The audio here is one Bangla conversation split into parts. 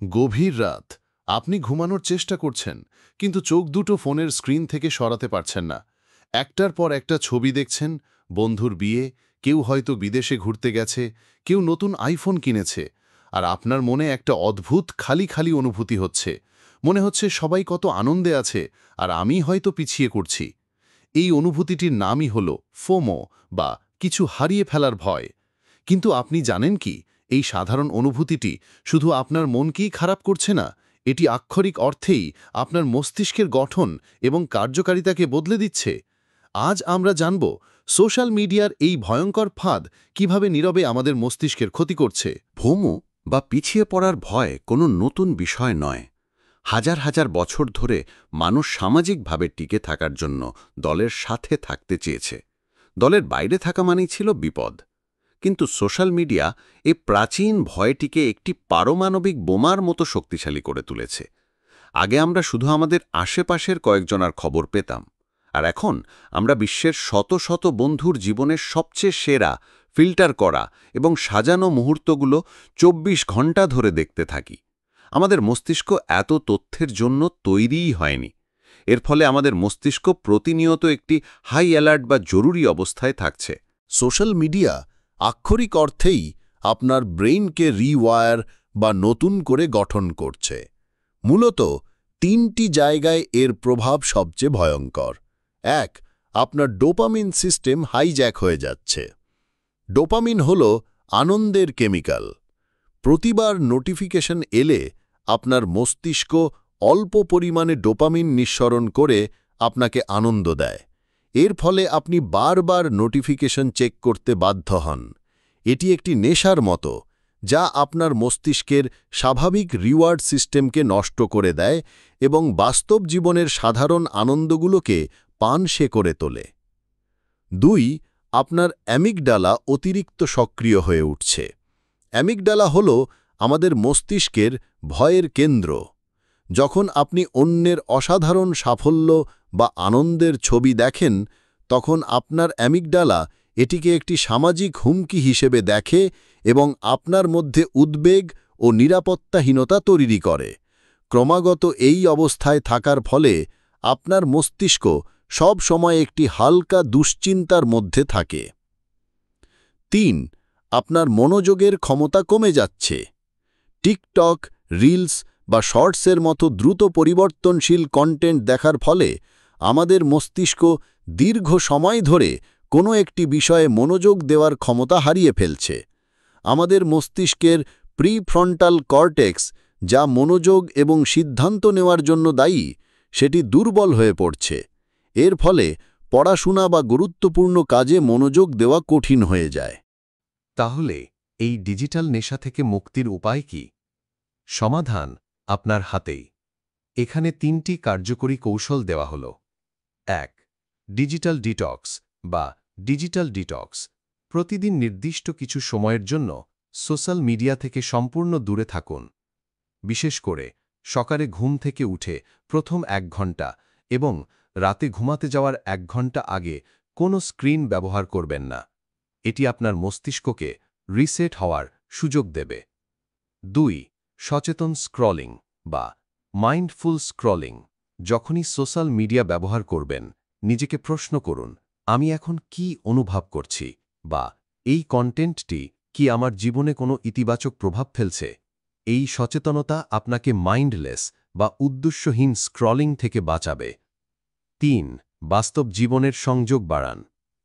গভীর রাত, আপনি ঘুমানোর চেষ্টা করছেন, কিন্তু চোখ দুটো ফোনের স্ক্রিন থেকে সরাতে পারছেন না। একটার পর একটা ছবি দেখছেন, বন্ধুর বিয়ে, কেউ হয়তো বিদেশে ঘুরতে গেছে, কেউ নতুন আইফোন কিনেছে, আর আপনার মনে একটা অদ্ভুত খালি খালি অনুভূতি হচ্ছে। মনে হচ্ছে সবাই কত আনন্দে আছে, আর আমি হয়তো পিছিয়ে করছি। এই অনুভূতিটির নামই হল ফোমো, বা কিছু হারিয়ে ফেলার ভয়। কিন্তু আপনি জানেন কি, এই সাধারণ অনুভূতিটি শুধু আপনার মনকেই খারাপ করছে না, এটি আক্ষরিক অর্থেই আপনার মস্তিষ্কের গঠন এবং কার্যকারিতাকে বদলে দিচ্ছে। আজ আমরা জানব সোশ্যাল মিডিয়ার এই ভয়ঙ্কর ফাঁদ কিভাবে নীরবে আমাদের মস্তিষ্কের ক্ষতি করছে। ভোমো বা পিছিয়ে পড়ার ভয় কোনো নতুন বিষয় নয়। হাজার হাজার বছর ধরে মানুষ সামাজিকভাবে টিকে থাকার জন্য দলের সাথে থাকতে চেয়েছে। দলের বাইরে থাকা মানেই ছিল বিপদ। কিন্তু সোশ্যাল মিডিয়া এই প্রাচীন ভয়টিকে একটি পারমাণবিক বোমার মতো শক্তিশালী করে তুলেছে। আগে আমরা শুধু আমাদের আশেপাশের কয়েকজনার খবর পেতাম, আর এখন আমরা বিশ্বের শত শত বন্ধুর জীবনের সবচেয়ে সেরা, ফিল্টার করা এবং সাজানো মুহূর্তগুলো ২৪ ঘন্টা ধরে দেখতে থাকি। আমাদের মস্তিষ্ক এত তথ্যের জন্য তৈরিই হয়নি। এর ফলে আমাদের মস্তিষ্ক প্রতিনিয়ত একটি হাই অ্যালার্ট বা জরুরি অবস্থায় থাকছে। সোশ্যাল মিডিয়া আক্ষরিক অর্থেই আপনার ব্রেইনকে রিওয়ার বা নতুন করে গঠন করছে। মূলত ৩টি জায়গায় এর প্রভাব সবচেয়ে ভয়ঙ্কর। ১. আপনার ডোপামিন সিস্টেম হাইজ্যাক হয়ে যাচ্ছে। ডোপামিন হল আনন্দের কেমিক্যাল। প্রতিবার নোটিফিকেশন এলে আপনার মস্তিষ্ক অল্প পরিমাণে ডোপামিন নিঃসরণ করে আপনাকে আনন্দ দেয়। এর ফলে আপনি বারবার নোটিফিকেশন চেক করতে বাধ্য হন। এটি একটি নেশার মতো, যা আপনার মস্তিষ্কের স্বাভাবিক রিওয়ার্ড সিস্টেমকে নষ্ট করে দেয় এবং বাস্তব জীবনের সাধারণ আনন্দগুলোকে পানসে করে তোলে। ২. আপনার অ্যামিগডালা অতিরিক্ত সক্রিয় হয়ে উঠছে। অ্যামিগডালা হল আমাদের মস্তিষ্কের ভয়ের কেন্দ্র। যখন আপনি অন্যের অসাধারণ সাফল্য বা আনন্দের ছবি দেখেন, তখন আপনার অ্যামিগডালা এটিকে একটি সামাজিক হুমকি হিসেবে দেখে এবং আপনার মধ্যে উদ্বেগ ও নিরাপত্তাহীনতা তৈরি করে। ক্রমাগত এই অবস্থায় থাকার ফলে আপনার মস্তিষ্ক সব সময় একটি হালকা দুশ্চিন্তার মধ্যে থাকে। ৩. আপনার মনোযোগের ক্ষমতা কমে যাচ্ছে। টিকটক, রিলস বা শর্টসের মতো দ্রুত পরিবর্তনশীল কন্টেন্ট দেখার ফলে আমাদের মস্তিষ্ক দীর্ঘ সময় ধরে কোনো একটি বিষয়ে মনোযোগ দেওয়ার ক্ষমতা হারিয়ে ফেলছে। আমাদের মস্তিষ্কের প্রিফ্রন্টাল কর্টেক্স, যা মনোযোগ এবং সিদ্ধান্ত নেওয়ার জন্য দায়ী, সেটি দুর্বল হয়ে পড়ছে। এর ফলে পড়াশোনা বা গুরুত্বপূর্ণ কাজে মনোযোগ দেওয়া কঠিন হয়ে যায়। তাহলে এই ডিজিটাল নেশা থেকে মুক্তির উপায় কি? সমাধান আপনার হাতেই। এখানে ৩টি কার্যকরী কৌশল দেওয়া হল। ১. ডিজিটাল ডিটক্স বা ডিজিটাল ডিটক্স। প্রতিদিন নির্দিষ্ট কিছু সময়ের জন্য সোশ্যাল মিডিয়া থেকে সম্পূর্ণ দূরে থাকুন। বিশেষ করে সকালে ঘুম থেকে উঠে প্রথম ১ ঘণ্টা এবং রাতে ঘুমাতে যাওয়ার ১ ঘণ্টা আগে কোনো স্ক্রিন ব্যবহার করবেন না। এটি আপনার মস্তিষ্ককে রিসেট হওয়ার সুযোগ দেবে। ২. সচেতন স্ক্রলিং বা মাইন্ডফুল স্ক্রলিং। যখনই সোশ্যাল মিডিয়া ব্যবহার করবেন, নিজেকে প্রশ্ন করুন, আমি এখন কি অনুভব করছি, বা এই কন্টেন্টটি কি আমার জীবনে কোনো ইতিবাচক প্রভাব ফেলছে। এই সচেতনতা আপনাকে মাইন্ডলেস বা উদ্দেশ্যহীন স্ক্রলিং থেকে বাঁচাবে। ৩. বাস্তব জীবনের সংযোগ বাড়ান।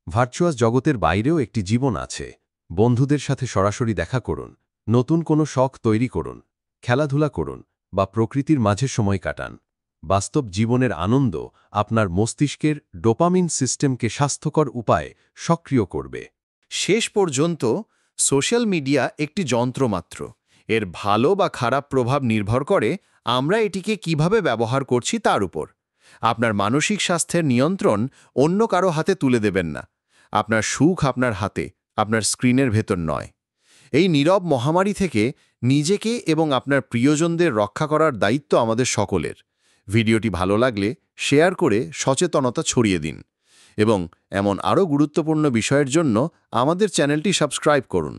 ভার্চুয়াল জগতের বাইরেও একটি জীবন আছে। বন্ধুদের সাথে সরাসরি দেখা করুন, নতুন কোনো শখ তৈরি করুন, খেলাধুলা করুন বা প্রকৃতির মাঝে সময় কাটান। বাস্তব জীবনের আনন্দ আপনার মস্তিষ্কের ডোপামিন সিস্টেমকে স্বাস্থ্যকর উপায়ে সক্রিয় করবে। শেষ পর্যন্ত সোশ্যাল মিডিয়া একটি যন্ত্র মাত্র। এর ভালো বা খারাপ প্রভাব নির্ভর করে আমরা এটিকে কিভাবে ব্যবহার করছি তার উপর। আপনার মানসিক স্বাস্থ্যের নিয়ন্ত্রণ অন্য কারো হাতে তুলে দেবেন না। আপনার সুখ আপনার হাতে, আপনার স্ক্রিনের ভেতর নয়। এই নীরব মহামারী থেকে নিজেকে এবং আপনার প্রিয়জনদের রক্ষা করার দায়িত্ব আমাদের সকলের। ভিডিওটি ভালো লাগলে শেয়ার করে সচেতনতা ছড়িয়ে দিন এবং এমন আরও গুরুত্বপূর্ণ বিষয়ের জন্য আমাদের চ্যানেলটি সাবস্ক্রাইব করুন।